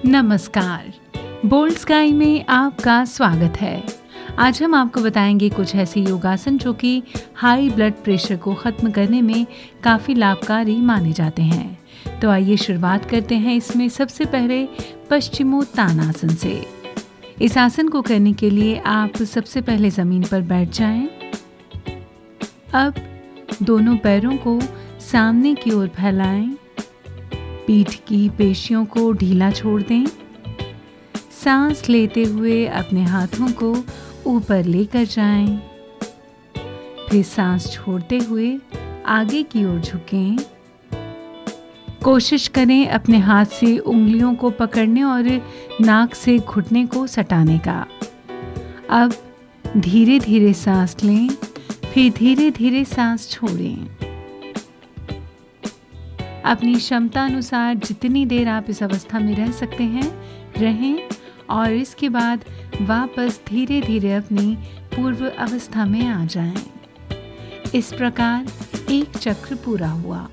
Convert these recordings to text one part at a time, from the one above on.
नमस्कार, bold sky में आपका स्वागत है। आज हम आपको बताएंगे कुछ ऐसे योगासन जो कि हाई ब्लड प्रेशर को ख़त्म करने में काफ़ी लाभकारी माने जाते हैं। तो आइए शुरुआत करते हैं इसमें सबसे पहले पश्चिमोत्तानासन से। इस आसन को करने के लिए आप सबसे पहले ज़मीन पर बैठ जाएं। अब दोनों पैरों को सामने की ओर फैलाएं। पीठ की पेशियों को ढीला छोड़ दें। सांस लेते हुए अपने हाथों को ऊपर लेकर जाएं। फिर सांस छोड़ते हुए आगे की ओर झुकें। कोशिश करें अपने हाथ से उंगलियों को पकड़ने और नाक से घुटने को सटाने का। अब धीरे धीरे सांस लें, फिर धीरे धीरे सांस छोड़ें। अपनी क्षमता अनुसार जितनी देर आप इस अवस्था में रह सकते हैं रहें और इसके बाद वापस धीरे धीरे अपनी पूर्व अवस्था में आ जाएं। इस प्रकार एक चक्र पूरा हुआ।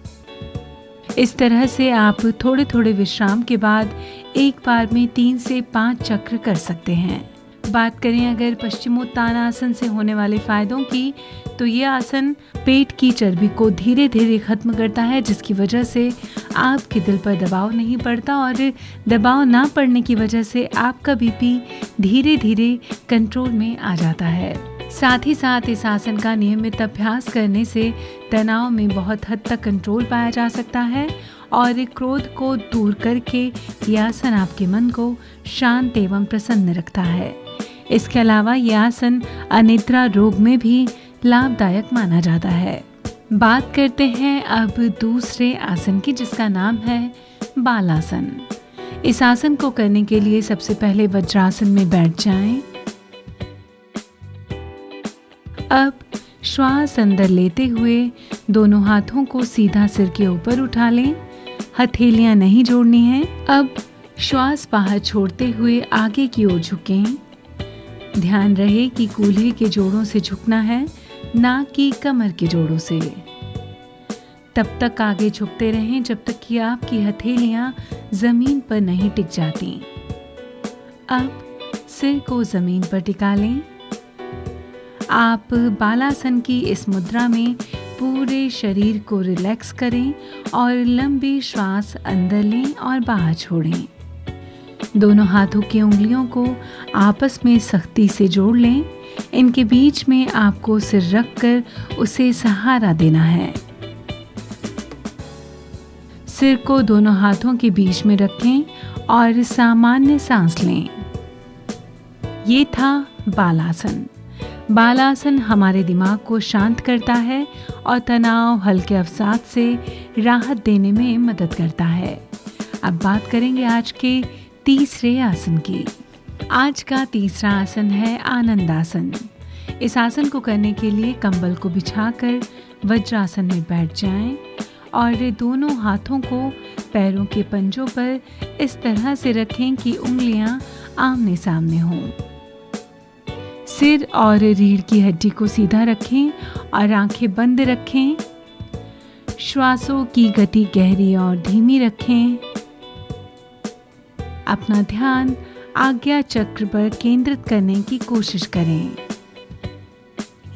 इस तरह से आप थोड़े थोड़े विश्राम के बाद एक बार में 3 से 5 चक्र कर सकते हैं। बात करें अगर पश्चिमोत्तानासन से होने वाले फायदों की, तो ये आसन पेट की चर्बी को धीरे धीरे खत्म करता है, जिसकी वजह से आपके दिल पर दबाव नहीं पड़ता और दबाव ना पड़ने की वजह से आपका बीपी धीरे धीरे कंट्रोल में आ जाता है। साथ ही साथ इस आसन का नियमित अभ्यास करने से तनाव में बहुत हद तक कंट्रोल पाया जा सकता है और क्रोध को दूर करके यह आसन आपके मन को शांत एवं प्रसन्न रखता है। इसके अलावा यह आसन अनिद्रा रोग में भी लाभदायक माना जाता है। बात करते हैं अब दूसरे आसन की, जिसका नाम है बालासन। इस आसन को करने के लिए सबसे पहले वज्रासन में बैठ जाएं। अब श्वास अंदर लेते हुए दोनों हाथों को सीधा सिर के ऊपर उठा लें। हथेलियां नहीं जोड़नी हैं। अब श्वास बाहर छोड़ते हुए आगे की ओर झुकें। ध्यान रहे कि कूल्हे के जोड़ों से झुकना है, ना कि कमर के जोड़ों से। तब तक आगे झुकते रहें जब तक कि आपकी हथेलियां जमीन पर नहीं टिक जाती। अब सिर को जमीन पर टिका लें। आप बालासन की इस मुद्रा में पूरे शरीर को रिलैक्स करें और लंबी श्वास अंदर लें और बाहर छोड़ें। दोनों हाथों की उंगलियों को आपस में सख्ती से जोड़ लें। इनके बीच में आपको सिर रखकर उसे सहारा देना है। सिर को दोनों हाथों के बीच में रखें और सामान्य सांस लें। ये था बालासन। बालासन हमारे दिमाग को शांत करता है और तनाव, हल्के अवसाद से राहत देने में मदद करता है। अब बात करेंगे आज के तीसरे आसन की। आज का तीसरा आसन है आनंदासन। इस आसन को करने के लिए कंबल को बिछाकर वज्रासन में बैठ जाएं और दोनों हाथों को पैरों के पंजों पर इस तरह से रखें कि उंगलियां आमने सामने हों। सिर और रीढ़ की हड्डी को सीधा रखें और आंखें बंद रखें। श्वासों की गति गहरी और धीमी रखें। अपना ध्यान आज्ञा चक्र पर केंद्रित करने की कोशिश करें।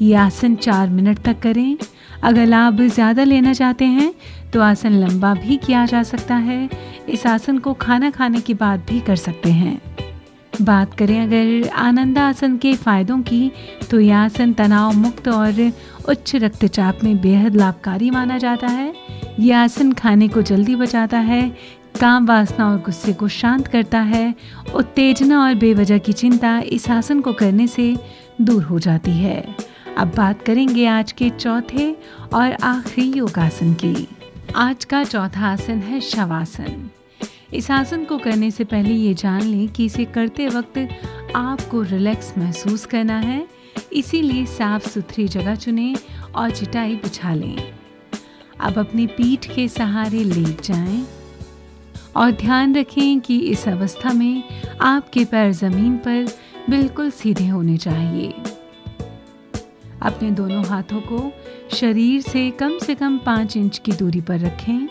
यह आसन 4 मिनट तक करें। अगर आप ज़्यादा लेना चाहते हैं तो आसन लंबा भी किया जा सकता है। इस आसन को खाना खाने के बाद भी कर सकते हैं। बात करें अगर आनंदासन के फायदों की, तो यह आसन तनाव मुक्त और उच्च रक्तचाप में बेहद लाभकारी माना जाता है। यह आसन खाने को जल्दी पचाता है, काम वासना और गुस्से को शांत करता है। उत्तेजना और बेवजह की चिंता इस आसन को करने से दूर हो जाती है। अब बात करेंगे आज के चौथे और आखिरी योगासन की। आज का चौथा आसन है शवासन। इस आसन को करने से पहले ये जान लें कि इसे करते वक्त आपको रिलैक्स महसूस करना है, इसीलिए साफ सुथरी जगह चुनें और चटाई बिछा लें। अब अपनी पीठ के सहारे लेट जाएं और ध्यान रखें कि इस अवस्था में आपके पैर जमीन पर बिल्कुल सीधे होने चाहिए। अपने दोनों हाथों को शरीर से कम 5 इंच की दूरी पर रखें।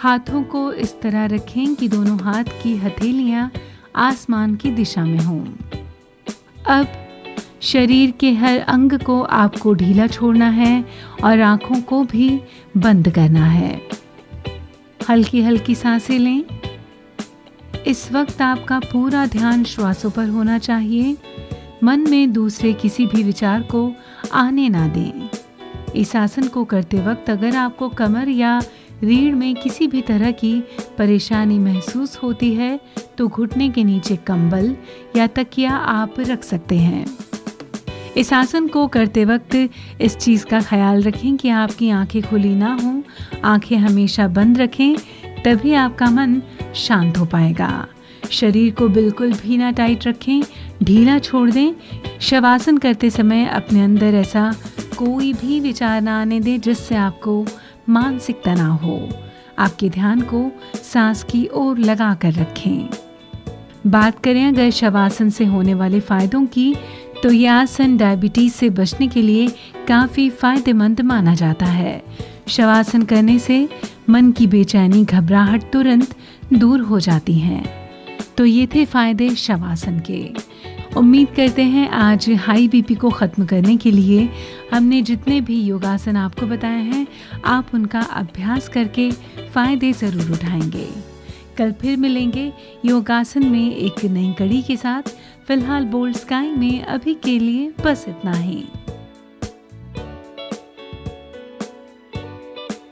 हाथों को इस तरह रखें कि दोनों हाथ की हथेलियां आसमान की दिशा में हों। अब शरीर के हर अंग को आपको ढीला छोड़ना है और आंखों को भी बंद करना है। हल्की हल्की सांसें लें। इस वक्त आपका पूरा ध्यान श्वासों पर होना चाहिए। मन में दूसरे किसी भी विचार को आने ना दें। इस आसन को करते वक्त अगर आपको कमर या रीढ़ में किसी भी तरह की परेशानी महसूस होती है तो घुटने के नीचे कंबल या तकिया आप रख सकते हैं। इस आसन को करते वक्त इस चीज़ का ख्याल रखें कि आपकी आंखें खुली ना हों। आंखें हमेशा बंद रखें, तभी आपका मन शांत हो पाएगा। शरीर को बिल्कुल भी ना टाइट रखें, ढीला छोड़ दें। शवासन करते समय अपने अंदर ऐसा कोई भी विचार ना आने दें जिससे आपको मानसिक तनाव हो। आपके ध्यान को सांस की ओर लगा कर रखें। बात करें अगर शवासन से होने वाले फायदों की, तो यह आसन डायबिटीज से बचने के लिए काफ़ी फायदेमंद माना जाता है। शवासन करने से मन की बेचैनी, घबराहट तुरंत दूर हो जाती हैं। तो ये थे फायदे शवासन के। उम्मीद करते हैं आज हाई बीपी को ख़त्म करने के लिए हमने जितने भी योगासन आपको बताए हैं, आप उनका अभ्यास करके फ़ायदे ज़रूर उठाएंगे। कल फिर मिलेंगे योगासन में एक नई कड़ी के साथ। फिलहाल बोल्ड स्काई में अभी के लिए बस इतना ही।